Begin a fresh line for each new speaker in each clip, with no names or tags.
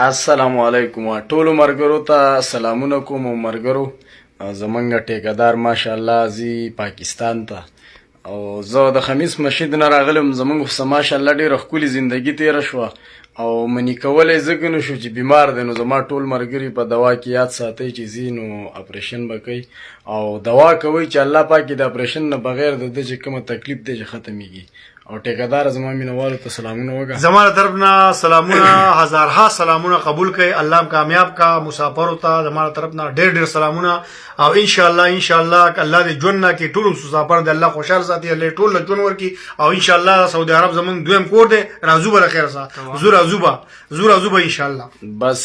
السلام علیکم ټولو مرګرو ته سلامونه کوم. مرګرو زمونږ ټیکدار ماشاءالله زی پاکستان ته او زه د خمیس مسجد نه راغلم. زمونږ ماشاءالله ډېره ښکلې زندگی تېره شوه او منی کولی ځکه نه شو چې بیمار دی، نو زما ټول ملګري په دوا کې یاد ساتئ چې ځي نو اپریشن به کوي او دوا کوئ چې الله پاک د اپریشن نه بغیر د ده چې کومه تکلیف دی چې ختمیږي. او ټیکدار زما مینوالو ته سلامونه وکړه.
زما له طرف نه سلامونه هزارها سلامونه قبول کړئ. الله هم کامیاب کا مسافرو ته زما له طرف نه ډېر ډېر سلامونه او ان شاء الله الله دې ژوند نه کې ټول مسافر دې الله خوشحال ساتي، الله ټول له ژوند ورکړي او ان شاء الله سعودي عرب زمون دویم کور دی. راځو به خیر سره زوره ان شاء الله.
بس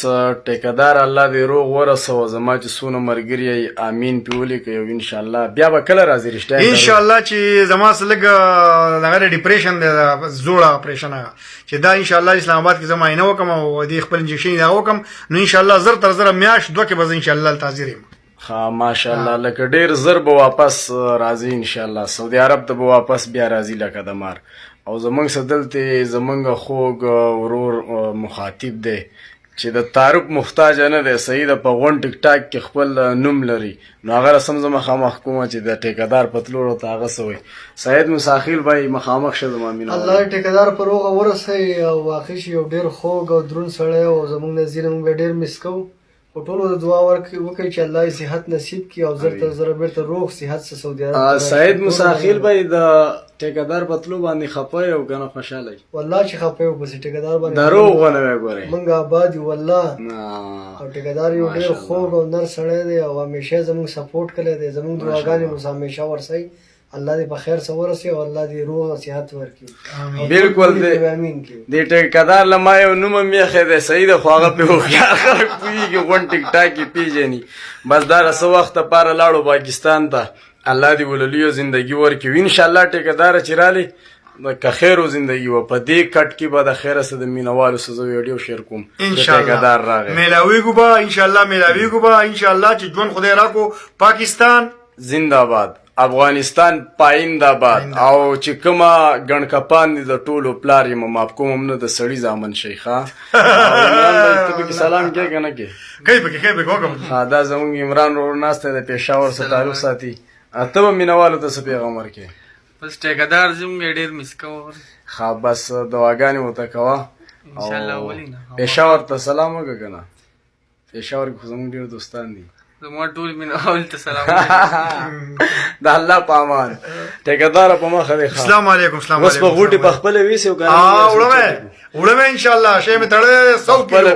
ټیکدار الله دې روغ ورسوه. زما چې څونه ملګري امین پې ولیکئ او ان شاء الله بیا به کله راځي رښتیا
ان شاء الله چې زما څه لږ دغه ډیپریشن دی، زوړه اپریشن چې دا ان شاء الله اسلام آباد کې زما عینه وکم او د خپل انجکشن دا وکم، نو ان شاء الله زر تر زر میاش دوه کې به ان شاء الله تاجر یم.
ها ماشاءالله لکه ډیر زر به واپس راځي ان شاء الله. سعودي عرب ته به واپس بیا راځي لکه د مار. او زمونږ څه دلته زمونږ خوږ ورور مخاطب دی چې د تعارف محتاج نه دی، صحیح ده، په غون ټیک ټاک کې خپل نوم لري، نو هغه رسم زه مخامخ کومه چې د ټیکدار په تلوړو ته هغه څه وایي. سید مساخیل بھائی مخامخ شه زما مینه.
الله ټیکدار پر روغه ورسوي او واقع شي یو ډېر خوږ او دروند سړی او زموږ نظیر موږ ډېر مس کوو او ټولو د دعا وکړئ چې الله یې صحت نصیب کړي او زر تر زره بیرته روغ صحت سره سعودي عرب.
سید مساخیل بھائی د ټیکدار په تلو باندې خفه یې او که نه خوشحاله یې؟
والله چې خفه یو پسې ټیکدار باندې
دروغ ونه وی ګورئ،
موږ آباد یو والله. او ټیکدار یو ډېر خوږ او نر سړی دی او همیشه زموږ سپورټ کړی دی. زموږ دعاګانې مو همیشه ورسوي. الله دې په خیر سره ورسوي او الله دې روغ او صحت ورکړي.
بالکل د ټیکدار له ما یو نوم هم ایښی دی، صحیح ده، خو هغه پرې هوښیار خلک پوهېږي، غونډ ټیک ټاک یې پېژني. بس دا څه وخت دپاره لاړو پاکستان ته، الله دې وللیو زندگی ورکړي. انشاءالله ټیکداره چې رالی که خیر و زندگی و په دې کټ کې به د خیره سره د مینوالو سره زه ویډیو شیر کوم. ټیکدار راغی
میلاویږو به انشاءالله چې ژوند خدای راکو. پاکستان
زنده باد، افغانستان پاینده باد. او چې کومه ګڼکپان دي د ټولو پلار یم ماف کوم هم نه د سړي زامن شي. ښه عمران بھائی ته پکې سلام کې که نه کې؟
کوي وکړم.
ها دا زمونږ عمران ورور ناست دی د پېښور سره تعلق ساتي. ته به مینوالو ته څه پیغام ورکړې؟
بس ټیکدار زموږ ډېر مس کوو.
ښه بس دعاګانې ورته کوه او پېښور ته سلام وکړه که نه؟ پېښور کې خو زمونږ ډېر دوستان دي.
زما ټول مینوالو ته سلام.
د الله په امان. ټیکداره په مخه دی.
السلام علیکم.
اوس په غوټې په خپله ویسې او که
وړمه ان شاء الله شی مې تړلی 100 کیلو